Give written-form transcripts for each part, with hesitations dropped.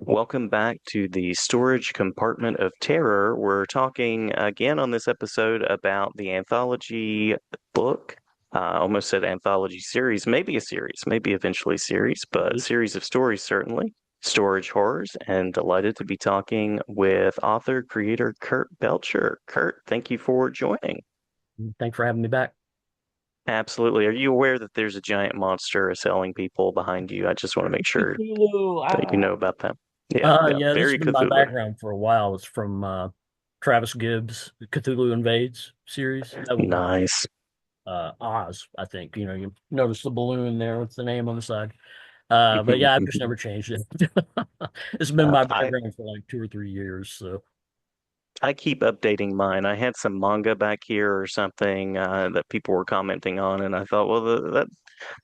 Welcome back to the Storage Compartment of Terror. We're talking again on this episode about the anthology book. Almost said anthology series, maybe a series, maybe eventually series, but a series of stories certainly. Storage Horrors, and delighted to be talking with author creator Kurt Belcher. Kurt, thank you for joining. Thanks for having me back. Absolutely. Are you aware that there's a giant monster assailing people behind you? I just want to make sure Cthulhu. that you know about that. Yeah, yeah, Yeah, this has very been my Cthulhu. background for a while. It's from Travis Gibbs' Cthulhu Invades series. That was Nice. Oz, I think. You notice the balloon there with the name on the side. But yeah, I've just never changed it. It's been my I background for like 2 or 3 years. So I keep updating mine. I had some manga back here or something that people were commenting on, and I thought, well, that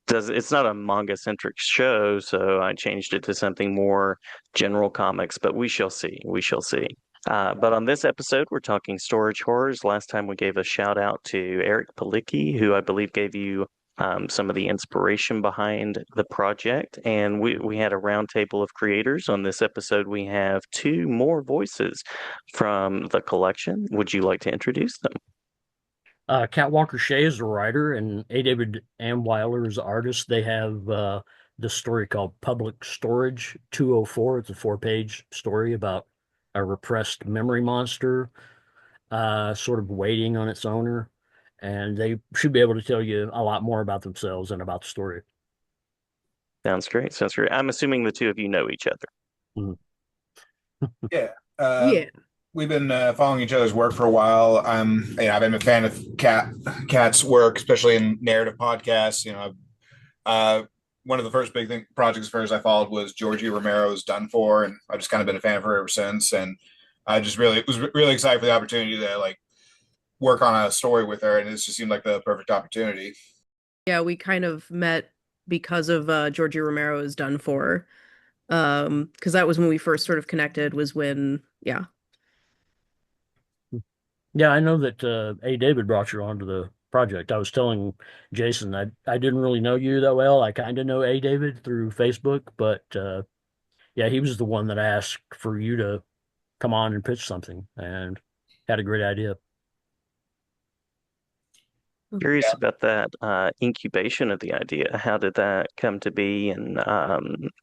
does it's not a manga centric show, so I changed it to something more general comics. But we shall see. We shall see. But on this episode, we're talking storage horrors. Last time we gave a shout out to Eric Palicki, who I believe gave you some of the inspiration behind the project. And we had a roundtable of creators. On this episode, we have two more voices from the collection. Would you like to introduce them? Cat Walker Shea is the writer, and A. David Anweiler is the artist. They have this story called Public Storage 204. It's a 4-page story about a repressed memory monster sort of waiting on its owner. And they should be able to tell you a lot more about themselves and about the story. Sounds great. Sounds great. I'm assuming the two of you know each other. Mhm. Yeah, Yeah. we've been following each other's work for a while. I've been a fan of Cat's work, especially in narrative podcasts. One of the first projects of hers I followed was Georgie Romero's Done For, and I've just kind of been a fan of her ever since. And I just really was really excited for the opportunity to like work on a story with her, and it just seemed like the perfect opportunity. Yeah, we kind of met because of Georgie Romero is Done For. Because that was when we first sort of connected, was when, yeah. Yeah, I know that A. David brought you onto the project. I was telling Jason I didn't really know you that well. I kind of know A. David through Facebook, but yeah, he was the one that asked for you to come on and pitch something and had a great idea. Curious about that incubation of the idea. How did that come to be? And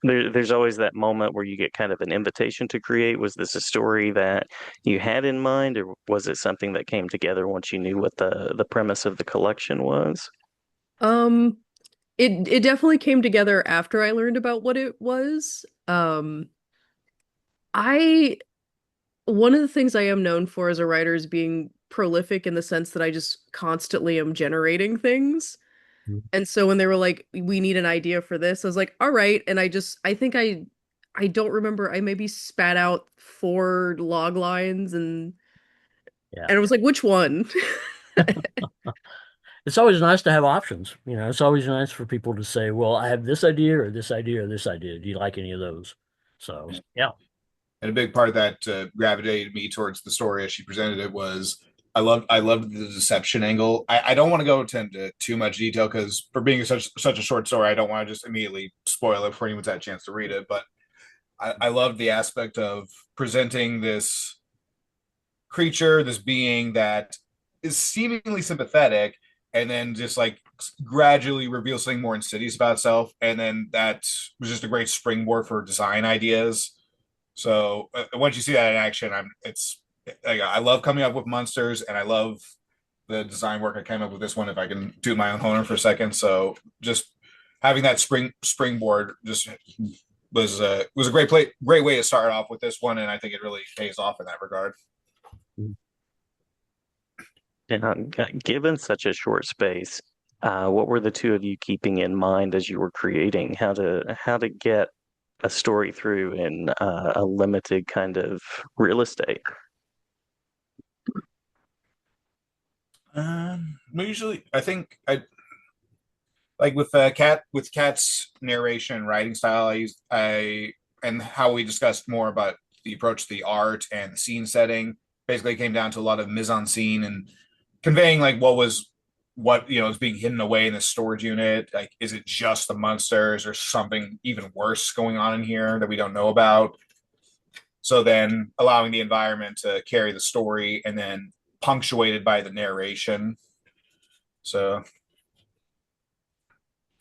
there's always that moment where you get kind of an invitation to create. Was this a story that you had in mind, or was it something that came together once you knew what the premise of the collection was? Um, it definitely came together after I learned about what it was. I One of the things I am known for as a writer is being prolific in the sense that I just constantly am generating things. And so when they were like, we need an idea for this, I was like, all right. And I think I don't remember, I maybe spat out 4 log lines Yeah. and I was like, which one? It's always nice to have options. It's always nice for people to say, well, I have this idea or this idea or this idea. Do you like any of those? So, yeah. And a big part of that gravitated me towards the story as she presented it was I loved the deception angle. I don't want to go into too much detail because for being such a short story, I don't want to just immediately spoil it before anyone's had a chance to read it. But I loved the aspect of presenting this creature, this being that is seemingly sympathetic, and then just like gradually reveals something more insidious about itself. And then that was just a great springboard for design ideas. So once you see that in action, I love coming up with monsters, and I love the design work I came up with this one. If I can do my own honer for a second, so just having that springboard just was a great way to start off with this one, and I think it really pays off in that regard. And given such a short space, what were the two of you keeping in mind as you were creating how to get a story through in a limited kind of real estate? Usually, I think I like with Cat's narration and writing style. I and how we discussed more about the approach to the art and the scene setting. Basically, it came down to a lot of mise en scene and conveying like what is being hidden away in the storage unit. Like, is it just the monsters or something even worse going on in here that we don't know about? So then allowing the environment to carry the story and then punctuated by the narration. So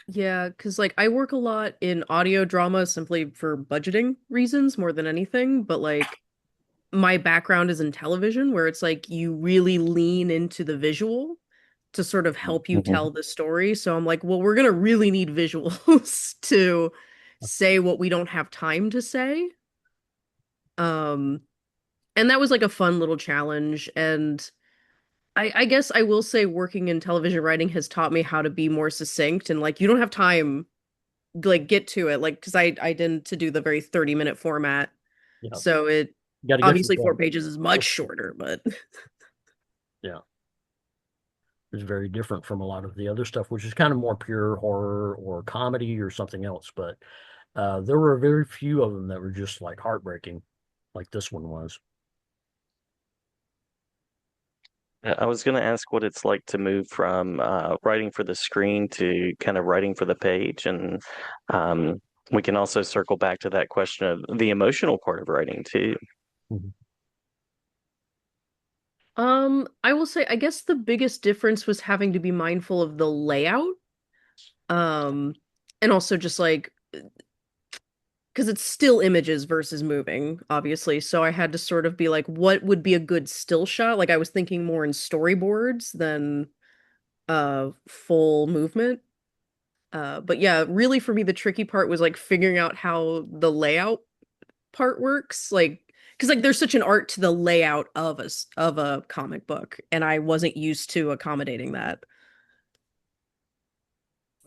Yeah, because like I work a lot in audio drama simply for budgeting reasons more than anything, but like my background is in television where it's like you really lean into the visual to sort of help you Mhm. tell the story. So I'm like, well, we're gonna really need visuals to say what we don't have time to say. Um, and that was like a fun little challenge. And I guess I will say working in television writing has taught me how to be more succinct and like you don't have time, like get to it. Like, because I didn't to do the very 30-minute format. Yeah, So it you got to get to the obviously four point. pages is much shorter, but Yeah, it's very different from a lot of the other stuff, which is kind of more pure horror or comedy or something else. But there were very few of them that were just like heartbreaking, like this one was. I was going to ask what it's like to move from writing for the screen to kind of writing for the page. And um, we can also circle back to that question of the emotional part of writing too. Mhm. I will say I guess the biggest difference was having to be mindful of the layout. Um, and also just like because it's still images versus moving, obviously. So I had to sort of be like, what would be a good still shot? Like I was thinking more in storyboards than full movement. But yeah, really for me the tricky part was like figuring out how the layout part works. Like because like there's such an art to the layout of of a comic book, and I wasn't used to accommodating that.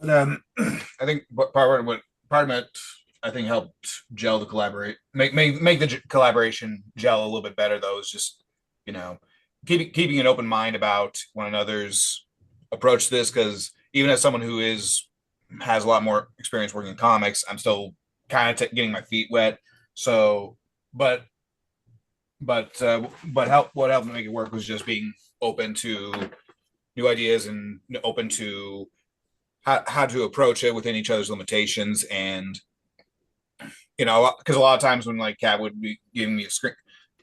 but, I think part of it I think helped gel the collaborate make the collaboration gel a little bit better though is just you know keeping an open mind about one another's approach to this because even as someone who is has a lot more experience working in comics, I'm still kind of getting my feet wet. So, but but help what helped make it work was just being open to new ideas and open to how to approach it within each other's limitations and because a lot of times when like Kat would be giving me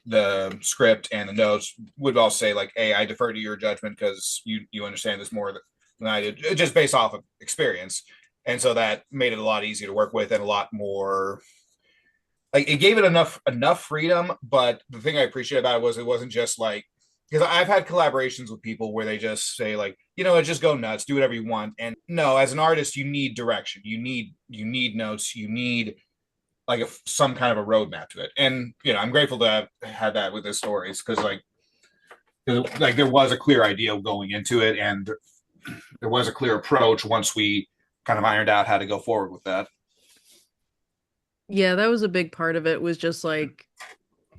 the script and the notes would all say like, "Hey, I defer to your judgment because you understand this more than I did," just based off of experience. And so that made it a lot easier to work with and a lot more like it gave it enough freedom. But the thing I appreciate about it was it wasn't just like because I've had collaborations with people where they just say like, just go nuts, do whatever you want. And no, as an artist, you need direction, you need notes, you need like some kind of a roadmap to it. And I'm grateful to have had that with the stories because like there was a clear idea going into it, and there was a clear approach once we kind of ironed out how to go forward with that. Yeah, that was a big part of it was just like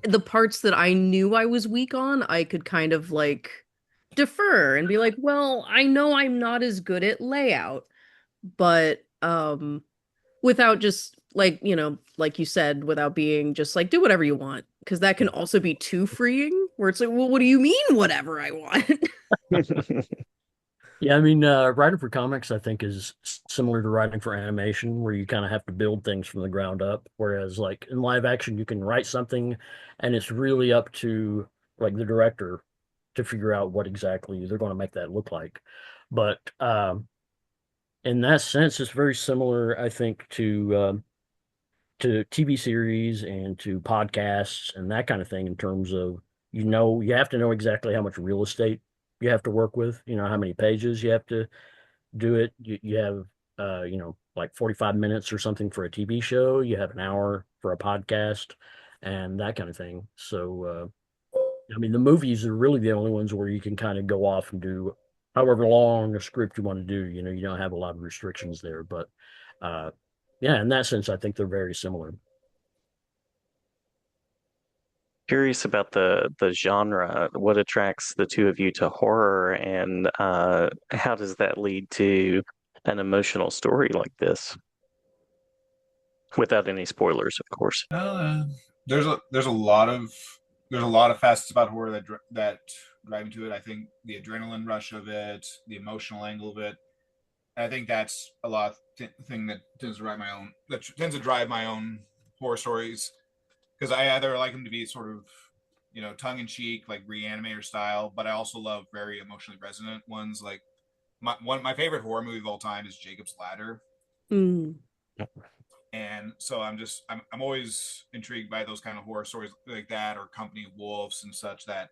the parts that I knew I was weak on, I could kind of like defer and be like, well, I know I'm not as good at layout, but without just like, like you said, without being just like do whatever you want, because that can also be too freeing, where it's like, well, what do you mean whatever I want? Yeah, I mean, writing for comics, I think, is similar to writing for animation, where you kind of have to build things from the ground up. Whereas, like in live action, you can write something, and it's really up to like the director to figure out what exactly they're going to make that look like. But in that sense, it's very similar, I think, to TV series and to podcasts and that kind of thing in terms of, you have to know exactly how much real estate you have to work with, how many pages you have to do it. You have, like 45 minutes or something for a TV show. You have an hour for a podcast and that kind of thing. So, I mean, the movies are really the only ones where you can kind of go off and do however long a script you want to do. You don't have a lot of restrictions there, but, uh, yeah, in that sense, I think they're very similar. Curious about the genre. What attracts the two of you to horror, and how does that lead to an emotional story like this? Without any spoilers, of course. Uh, there's a lot of facets about horror that drive into it. I think the adrenaline rush of it, the emotional angle of it. I think that's a lot thing that tends to drive my own horror stories. because I either like them to be sort of, tongue in cheek, like Reanimator style, but I also love very emotionally resonant ones. Like my favorite horror movie of all time is Jacob's Ladder, Mm. and so I'm always intrigued by those kind of horror stories like that, or Company of Wolves and such, that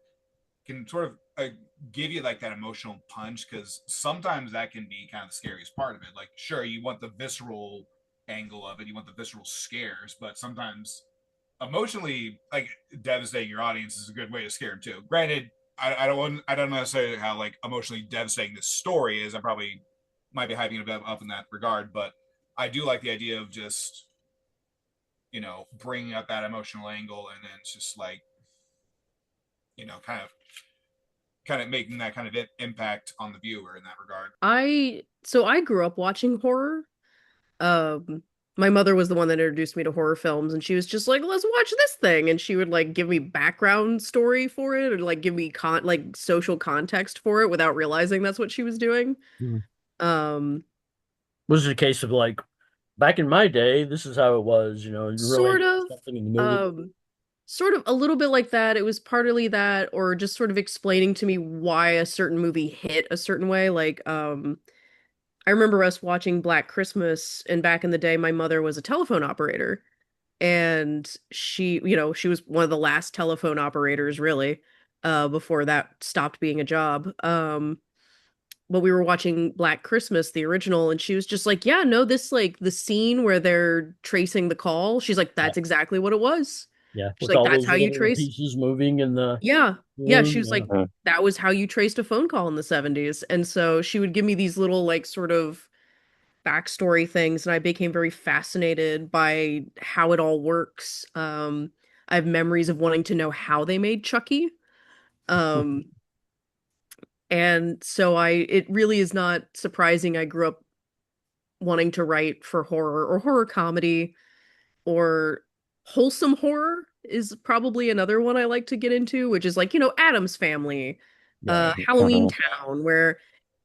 can sort of give you like that emotional punch, because sometimes that can be kind of the scariest part of it. Like, sure, you want the visceral angle of it, you want the visceral scares, but sometimes emotionally like devastating your audience is a good way to scare them too. Granted, I don't necessarily how like emotionally devastating this story is. I probably might be hyping it up in that regard, but I do like the idea of just bringing up that emotional angle, and then it's just like kind of making that kind of impact on the viewer in that regard. I grew up watching horror. Um, my mother was the one that introduced me to horror films, and she was just like, "Let's watch this thing," and she would like give me background story for it, or like give me like social context for it without realizing that's what she was doing. Mhm. Um, Was it a case of like back in my day, this is how it was, you relate sort of, something in the movie? um, sort of a little bit like that. It was partly that, or just sort of explaining to me why a certain movie hit a certain way. Like, I remember us watching Black Christmas, and back in the day, my mother was a telephone operator. And she was one of the last telephone operators, really, before that stopped being a job. But we were watching Black Christmas, the original, and she was just like, "Yeah, no, this like the scene where they're tracing the call." She's like, Yeah, "That's exactly what it was." yeah, She's with like, all "That's those how you little trace." pieces moving in the Yeah. Yeah, she room. was like, Yeah. Mhm. "That was how you traced a phone call in the 70s." And so she would give me these little like sort of backstory things, and I became very fascinated by how it all works. I have memories of wanting to know how they made Chucky. Um, and so it really is not surprising I grew up wanting to write for horror or horror comedy, or wholesome horror is probably another one I like to get into, which is like, Addams Family, Yeah. Halloween Mhm. Town, where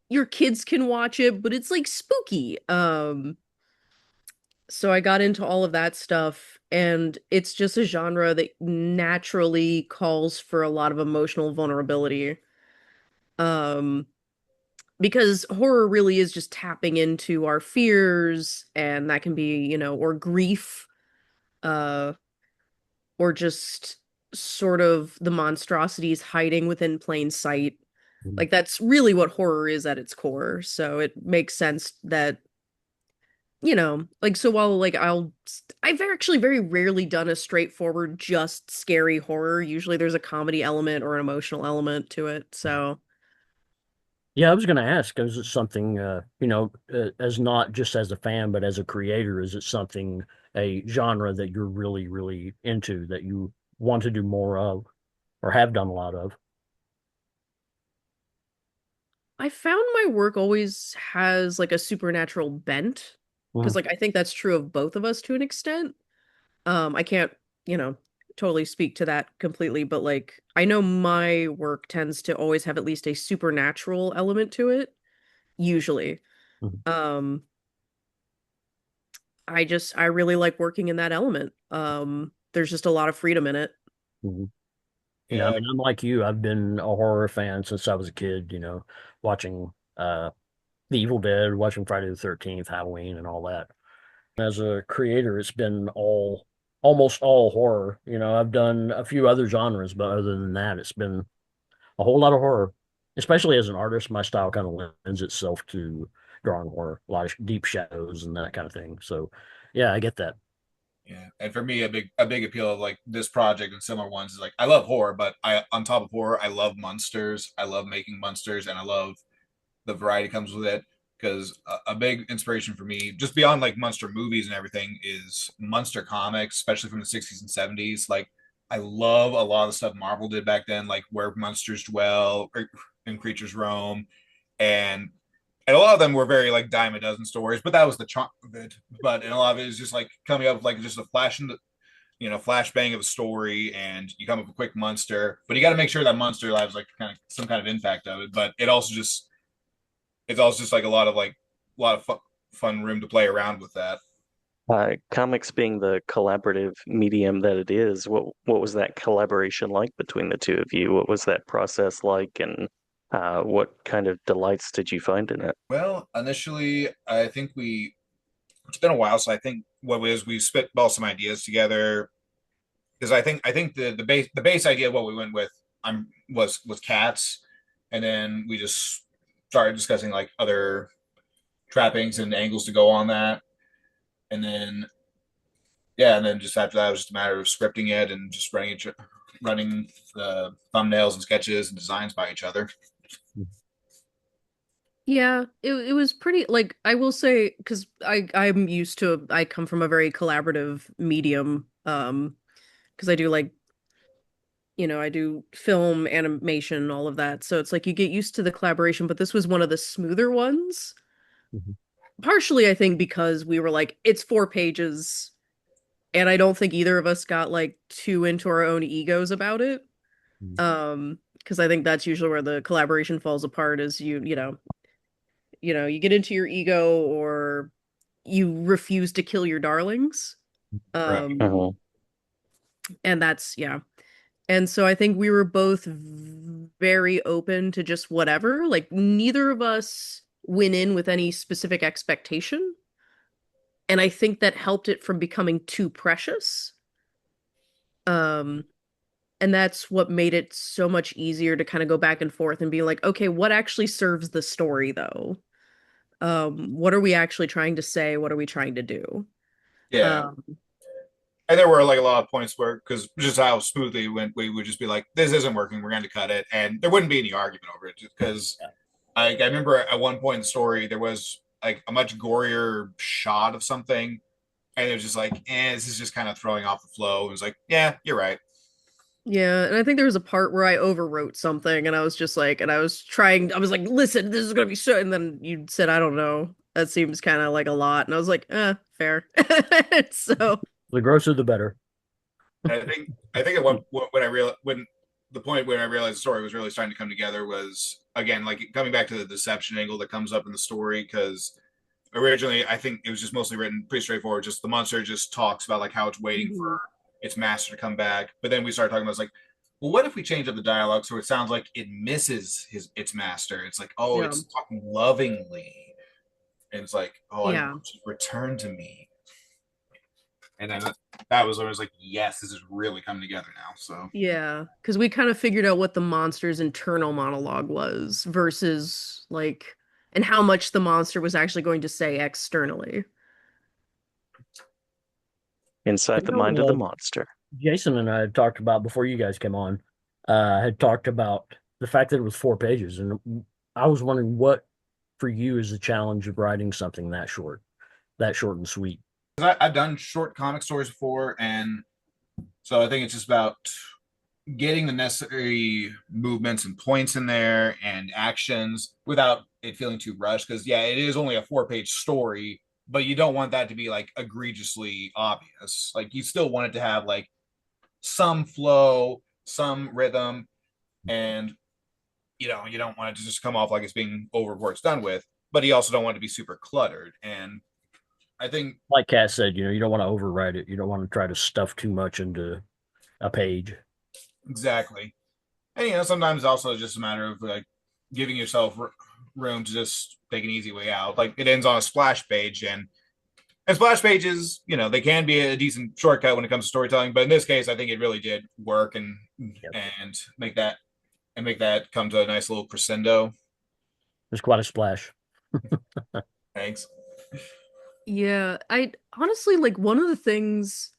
your kids can watch it, but it's like spooky. So I got into all of that stuff, and it's just a genre that naturally calls for a lot of emotional vulnerability. Um, because horror really is just tapping into our fears, and that can be, or grief, uh, or just sort of the monstrosities hiding within plain sight. Like that's really what horror is at its core. So it makes sense that like so while like I've actually very rarely done a straightforward just scary horror. Usually there's a comedy element or an emotional element to it. So Yeah, I was going to ask, is it something, as not just as a fan, but as a creator, is it something, a genre that you're really, really into, that you want to do more of or have done a lot of? I found my work always has like a supernatural bent, because Mhm. like I think that's true of both of us to an extent. I can't, you know, totally speak to that completely, but like I know my work tends to always have at least a supernatural element to it, usually. Mhm. Um, I really like working in that element. There's just a lot of freedom in it. Mhm. I Yeah, mean, I'm like you. I've been a horror fan since I was a kid, watching The Evil Dead, watching Friday the 13th, Halloween, and all that. As a creator, it's been almost all horror. I've done a few other genres, but other than that, it's been a whole lot of horror. Especially as an artist, my style kind of lends itself to drawing horror, a lot of deep shadows and that kind of thing. So, yeah, I get that. yeah. And for me, a big appeal of like this project and similar ones is like I love horror, but I on top of horror, I love monsters. I love making monsters, and I love the variety comes with it. Because a big inspiration for me, just beyond like monster movies and everything, is monster comics, especially from the 60s and 70s. Like I love a lot of the stuff Marvel did back then, like where monsters dwell and creatures roam, and a lot of them were very like dime a dozen stories, but that was the charm of it. But and a lot of it is just like coming up with like just a flash in the flashbang of a story, and you come up with a quick monster, but you got to make sure that monster has like kind of some kind of impact of it. But it's also just like a lot of fun room to play around with that. Comics being the collaborative medium that it is, what was that collaboration like between the two of you? What was that process like, and what kind of delights did you find in it? Well, initially, I think it's been a while, so I think what was we spitball some ideas together because I think the base idea of what we went with was cats, and then we just started discussing like other trappings and angles to go on that, and then yeah, and then just after that, it was just a matter of scripting it and just running the thumbnails and sketches and designs by each other. Yeah, it was pretty like I will say because I'm used to I come from a very collaborative medium because I do like I do film, animation, all of that. So it's like you get used to the collaboration, but this was one of the smoother ones. Mhm. Partially, I think because we were like, it's 4 pages, and I don't think either of us got like too into our own egos about it. Mhm. Because I think that's usually where the collaboration falls apart is you get into your ego or you refuse to kill your darlings. Right. Um, Mhm. and that's yeah. And so I think we were both very open to just whatever. Like neither of us went in with any specific expectation. And I think that helped it from becoming too precious. Um, and that's what made it so much easier to kind of go back and forth and be like, okay, what actually serves the story though? What are we actually trying to say? What are we trying to do? Yeah, Um, and there were like a lot of points where because just how smoothly it went, we would just be like, "This isn't working. We're going to cut it," and there wouldn't be any argument over it. Just because I remember at one point in the story there was like a much gorier shot of something, and it was just like, this is just kind of throwing off the flow. It was like, yeah, you're right. Yeah, and I think there was a part where I overwrote something and I was just like, and I was like, listen, this is gonna be so, and then you said, I don't know, that seems kind of like a lot. And I was like, fair. So, The grosser, the better. And I think at one when I real when the point when I realized the story was really starting to come together was again like coming back to the deception angle that comes up in the story because originally I think it was just mostly written pretty straightforward. Just the monster just talks about like how it's waiting for mhm. its master to come back, but then we started talking about it's like, well, what if we change up the dialogue so it sounds like it misses its master? It's like, oh, Yeah, it's talking lovingly, and it's like, oh, I yeah, want you to return to me. And then that was when I was like, yes, this is really coming together now. So yeah, because we kind of figured out what the monster's internal monologue was versus like, and how much the monster was actually going to say externally. I Inside the mind of know the monster. Jason and I had talked about before you guys came on, had talked about the fact that it was 4 pages, and I was wondering what for you is the challenge of writing something that short and sweet. I've done short comic stories before, and so I think it's just about getting the necessary movements and points in there and actions without it feeling too rushed. Because yeah, it is only a 4 page story, but you don't want that to be like egregiously obvious. Like you still want it to have like some flow, some rhythm, and you don't want it to just come off like it's being over before it's done with. But you also don't want it to be super cluttered. And I think Like Kat said, you don't want to overwrite it. You don't want to try to stuff too much into a page. exactly. And sometimes also just a matter of like giving yourself room to just take an easy way out. Like it ends on a splash page, and splash pages, they can be a decent shortcut when it comes to storytelling. But in this case, I think it really did work Yep. and make that come to a nice little crescendo. There's quite a splash. Thanks. Yeah, I honestly like one of the things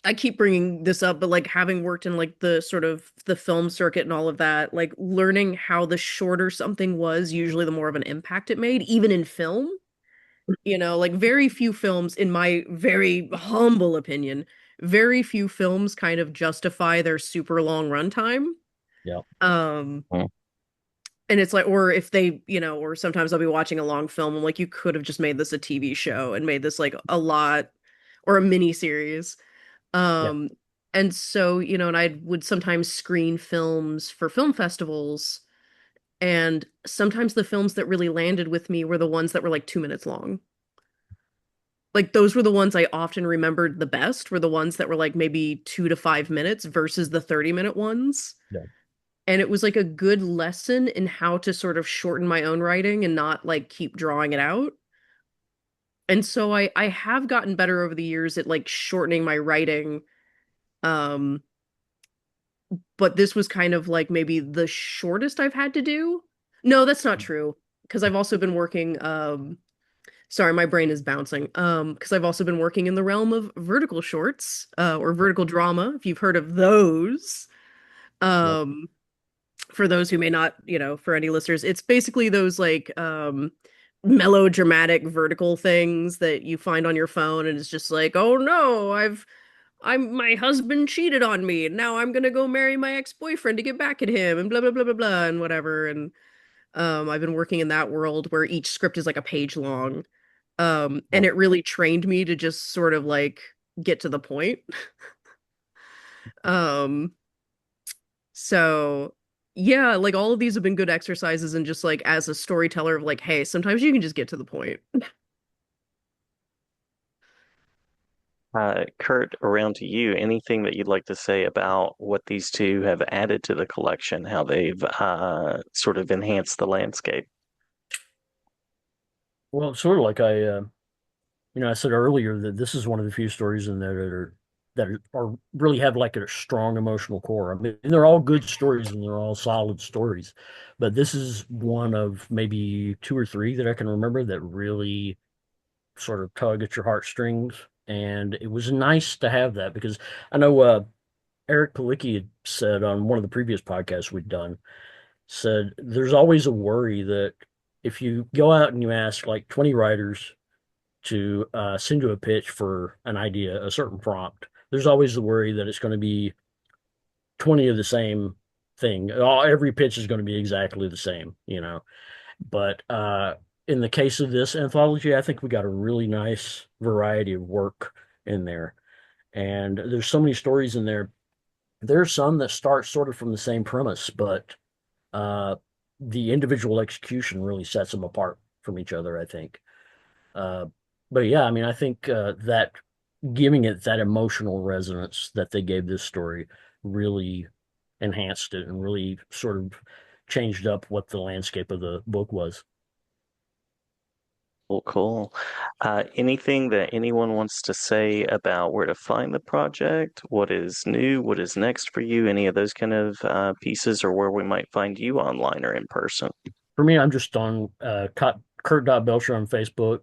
I keep bringing this up, but like having worked in like the sort of the film circuit and all of that, like learning how the shorter something was, usually the more of an impact it made, even in film. Like very few films, in my very humble opinion, very few films kind of justify their super long runtime. Yeah. Um, Mm. and it's like, or if they, or sometimes I'll be watching a long film, I'm like, you could have just made this a TV show and made this like a lot or a mini series. Yeah. Um, and so, and I would sometimes screen films for film festivals, and sometimes the films that really landed with me were the ones that were like 2 minutes long. Like those were the ones I often remembered the best, were the ones that were like maybe 2 to 5 minutes versus the 30-minute ones. Yeah. And it was like a good lesson in how to sort of shorten my own writing and not like keep drawing it out. And so I have gotten better over the years at like shortening my writing. Um, but this was kind of like maybe the shortest I've had to do. No, that's not true. Because I've also been working, sorry, my brain is bouncing. Because I've also been working in the realm of vertical shorts, or vertical drama, if you've heard of those. Yep. Um, for those who may not, for any listeners, it's basically those like melodramatic vertical things that you find on your phone, and it's just like, oh no, my husband cheated on me, and now I'm gonna go marry my ex-boyfriend to get back at him, and blah blah blah blah blah, and whatever. And I've been working in that world where each script is like a page long. And Yep. it really trained me to just sort of like get to the point. Um, so yeah, like all of these have been good exercises and just like as a storyteller of like, hey, sometimes you can just get to the point. Kurt, around to you. Anything that you'd like to say about what these two have added to the collection, how they've sort of enhanced the landscape? Well, it's sort of like I said earlier that this is one of the few stories in there that are really have like a strong emotional core. I mean, they're all good stories and they're all solid stories, but this is one of maybe two or three that I can remember that really sort of tug at your heartstrings. And it was nice to have that because I know Eric Palicki had said on one of the previous podcasts we'd done, said there's always a worry that if you go out and you ask like 20 writers to send you a pitch for an idea, a certain prompt, there's always the worry that it's going to be 20 of the same thing. Every pitch is going to be exactly the same. But in the case of this anthology, I think we got a really nice variety of work in there. And there's so many stories in there. There's some that start sort of from the same premise, but uh, the individual execution really sets them apart from each other, I think. Uh, but yeah, I mean, I think that giving it that emotional resonance that they gave this story really enhanced it and really sort of changed up what the landscape of the book was. Cool, cool. Anything that anyone wants to say about where to find the project, what is new, what is next for you, any of those kind of pieces, or where we might find you online or in person? For me, I'm just on Kurt Belcher on Facebook,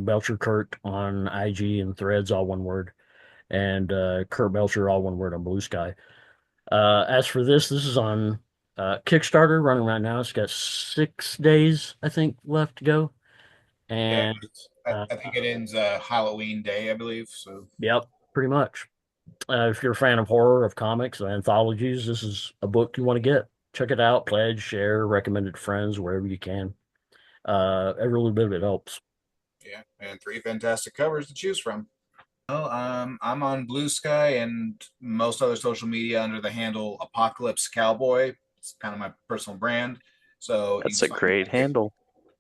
Belcher Kurt on IG and Threads, all one word, and Kurt Belcher, all one word on Blue Sky. As for this is on Kickstarter running right now. It's got 6 days, I think, left to go. Yeah, And uh, I think it ends Halloween Day, I believe. So yep, pretty much. If you're a fan of horror, of comics, of anthologies, this is a book you want to get. Check it out, pledge, share, recommend it to friends wherever you can. Every little bit of it helps. yeah, and three fantastic covers to choose from. Well, I'm on Blue Sky and most other social media under the handle Apocalypse Cowboy. It's kind of my personal brand. So you That's can a find me great at, handle.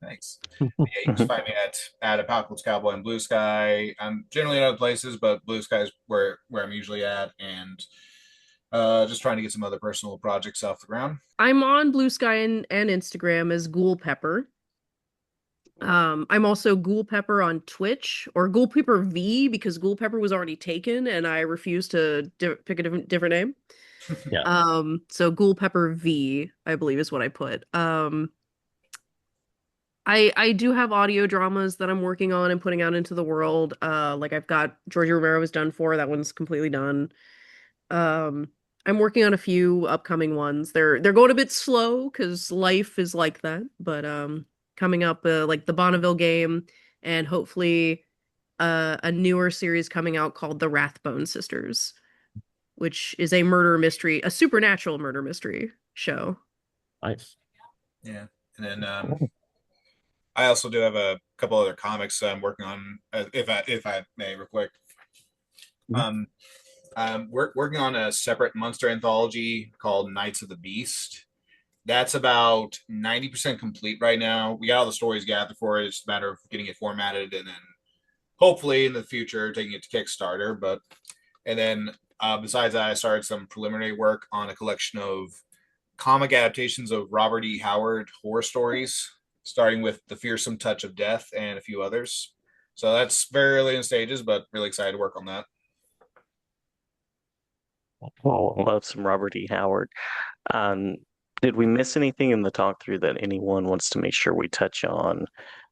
thanks. Yeah, you can just find me at Apocalypse Cowboy and Blue Sky. I'm generally in other places, but Blue Sky is where I'm usually at, and just trying to get some other personal projects off the ground. I'm on Blue Sky and Instagram as Ghoul Pepper. I'm also Ghoul Pepper on Twitch, or Ghoul Pepper V, because Ghoul Pepper was already taken and I refused to pick a different name. Yeah. So Ghoul Pepper V, I believe is what I put. I do have audio dramas that I'm working on and putting out into the world. Like I've got Georgia Romero is done for, that one's completely done. Um, I'm working on a few upcoming ones. They're going a bit slow because life is like that, but coming up like the Bonneville game, and hopefully a newer series coming out called The Rathbone Sisters, which is a murder mystery, a supernatural murder mystery show. Nice. Yeah, and then I also do have a couple other comics that I'm working on, if I may, real quick. Mhm. Um, we're working on a separate monster anthology called Knights of the Beast. That's about 90% complete right now. We got all the stories gathered for it. It's a matter of getting it formatted and then hopefully in the future taking it to Kickstarter. But and then besides that, I started some preliminary work on a collection of comic adaptations of Robert E. Howard horror stories, starting with The Fearsome Touch of Death and a few others. So that's very early in stages, but really excited to work on that. Oh, I love some Robert E. Howard. Um, did we miss anything in the talk through that anyone wants to make sure we touch on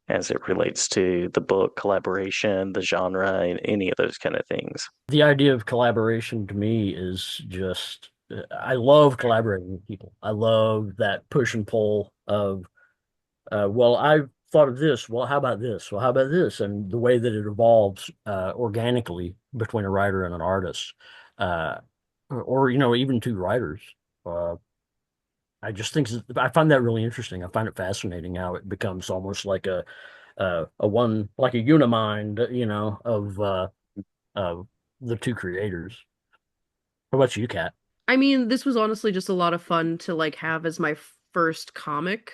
as it relates to the book, collaboration, the genre, and any of those kind of things? The idea of collaboration to me is just, I love collaborating with people. I love that push and pull of, well, I've thought of this. Well, how about this? Well, how about this? And the way that it evolves organically between a writer and an artist, uh, or, even two writers. Uh, I just think I find that really interesting. I find it fascinating how it becomes almost like a one, like a unimind, of the two creators. What about you, Kat? I mean, this was honestly just a lot of fun to like have as my first comic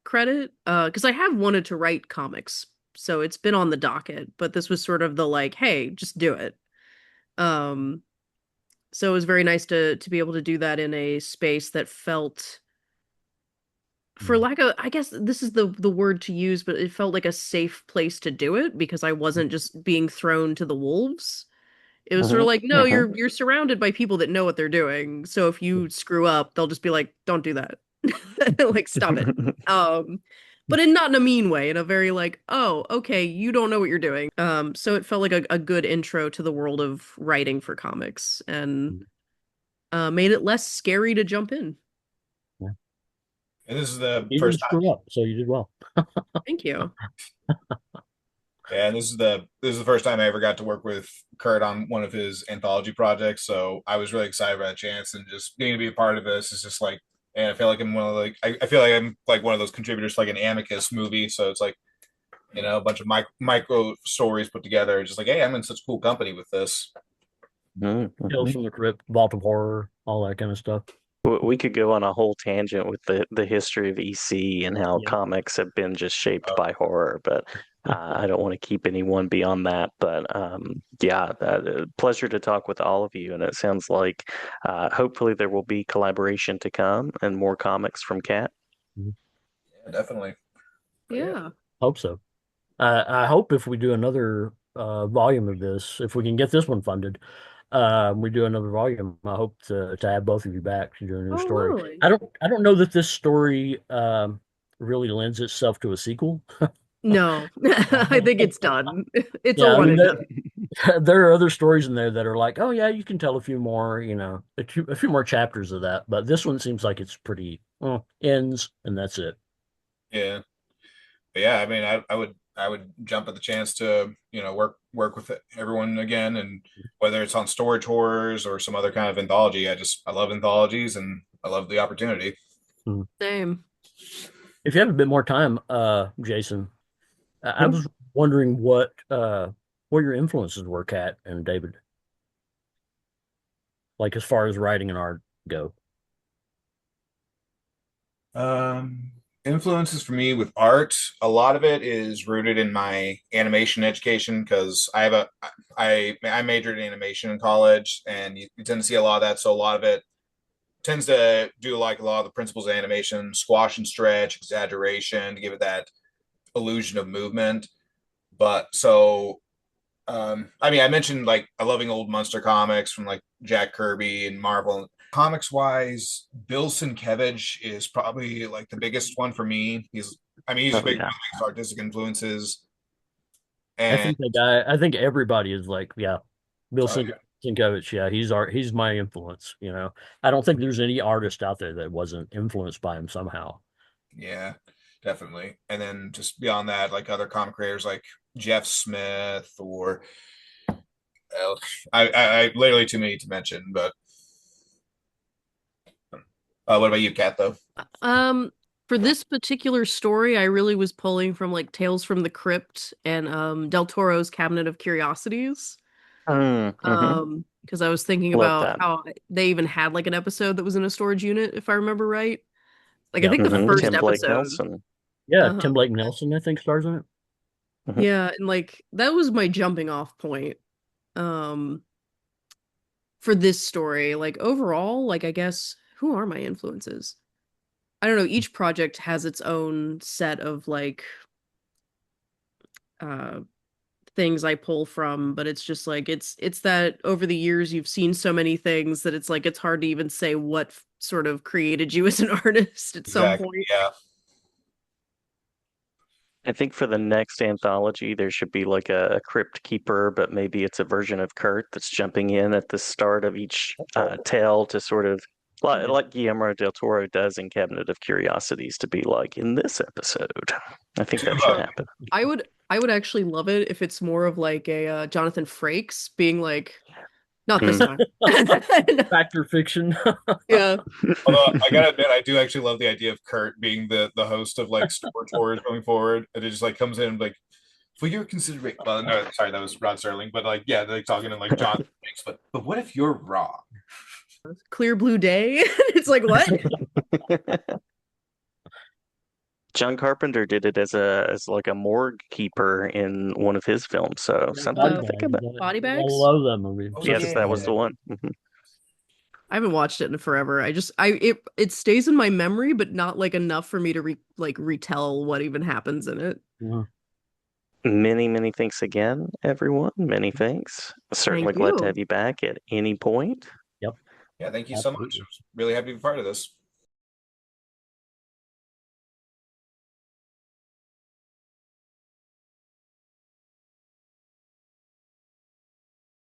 credit. Because I have wanted to write comics, so it's been on the docket, but this was sort of the like, hey, just do it. Um, so it was very nice to be able to do that in a space that felt, for lack of, I guess this is the word to use, but it felt like a safe place to do it because I wasn't just being thrown to the wolves. It was sort Hmm. of like, no, Hmm. you're surrounded by people that know what they're doing. So if you screw up, they'll just be like, don't do that. Like, stop it. Um, but in not in a mean way, in a very like, oh, okay, you don't know what you're doing. So it felt like a good intro to the world of writing for comics and made it less scary to jump in. Yeah. And this is the You first didn't time. screw up, so you did well. Thank you. Yeah, and this is the first time I ever got to work with Kurt on one of his anthology projects. So I was really excited about that chance, and just being to be a part of this is just like, and I feel like I'm one of like I feel like I'm like one of those contributors to like an Amicus movie. So it's like, a bunch of micro stories put together. Just like, hey, I'm in such cool company with this. Tales Hmm. from the Crypt, Vault of Horror, all that kind of stuff. We could go on a whole tangent with the history of EC and how Yeah. comics have been just shaped Oh, by horror, but I don't want to keep anyone beyond that. But yeah, pleasure to talk with all of you, and it sounds like hopefully there will be collaboration to come and more comics from Cat. Mhm. yeah, definitely. But yeah, Yeah. Hope so. I hope if we do another volume of this, if we can get this one funded, we do another volume. I hope to have both of you back to do a new Oh, story. really? I don't know that this story really lends itself to a sequel. No, I think it's done. It's a Yeah, I one mean and done. there are other stories in there that are like, oh yeah, you can tell a few more, a few more chapters of that. But this one seems like it's pretty ends and that's it. yeah. But yeah, I mean, I would jump at the chance to work with everyone again, and whether it's on storage horrors or some other kind of anthology. I love anthologies, and I love the opportunity. Hmm. Same. If you have a bit more time, Jason, I Yeah. was wondering what your influences were, Kat and David, like as far as writing and art go. Um, Influences for me with art, a lot of it is rooted in my animation education because I majored in animation in college, and you tend to see a lot of that. So a lot of it tends to do like a lot of the principles of animation, squash and stretch, exaggeration to give it that illusion of movement. But so I mean, I mentioned like I loving old Munster comics from like Jack Kirby and Marvel. Comics wise, Bill Sienkiewicz is probably like the biggest one for me. He's a Oh big one yeah. of my artistic influences. I And think that guy. I think everybody is like, yeah, Bill oh yeah, Sienkiewicz. Yeah, he's art. He's my influence. I don't think there's any artist out there that wasn't influenced by him somehow. yeah, definitely. And then just beyond that, like other comic creators like Jeff Smith or uh, I literally too many to mention. But what about you, Kat? Though. Um, for this particular story, I really was pulling from like Tales from the Crypt and Del Toro's Cabinet of Curiosities. Mm-hmm. Because I was thinking Love about that. how they even had like an episode that was in a storage unit, if I remember right. Like I Yeah, think the Hmm. first Tim Blake episode. Nelson. yeah. Uh-huh. Tim Blake Nelson, I think, stars in it. Mhm. Yeah, and like that was my jumping off point um for this story. Like overall, like I guess who are my influences? I don't know, each project has its own set of like uh things I pull from, but it's just like it's that over the years you've seen so many things that it's like it's hard to even say what sort of created you as an artist at some Exactly. point. Yeah. I think for the next anthology, there should be like a crypt keeper, but maybe it's a version of Kurt that's jumping in at the start of each tale to sort of, like Guillermo del Toro does in Cabinet of Curiosities, to be like, in this episode. I think Two that of should them. happen. I would actually love it if it's more of like a Jonathan Frakes being like, not this Mm. time. Factor fiction. Yeah. Although I gotta admit, I do actually love the idea of Kurt being the host of like store tours going forward, and it just like comes in like, for your consideration. Well, no, sorry, that was Rod Serling, but like, yeah, they're like talking in like John Hanks, but what if you're wrong? Clear blue day. It's like what? John Carpenter did it as like a morgue keeper in one of his films, so something Body to Uh, think bags. about. Body I bags? love that movie. Oh Such a Yes, good that was yeah. the movie. one. Mhm. I haven't watched it in forever. It stays in my memory, but not like enough for me to retell what even happens in it. Yeah. Many, many thanks again, everyone. Many thanks. Thank Certainly glad to you. have you back at any point. Yep. Yeah, thank you so much. I Absolutely. was really happy to be part of this.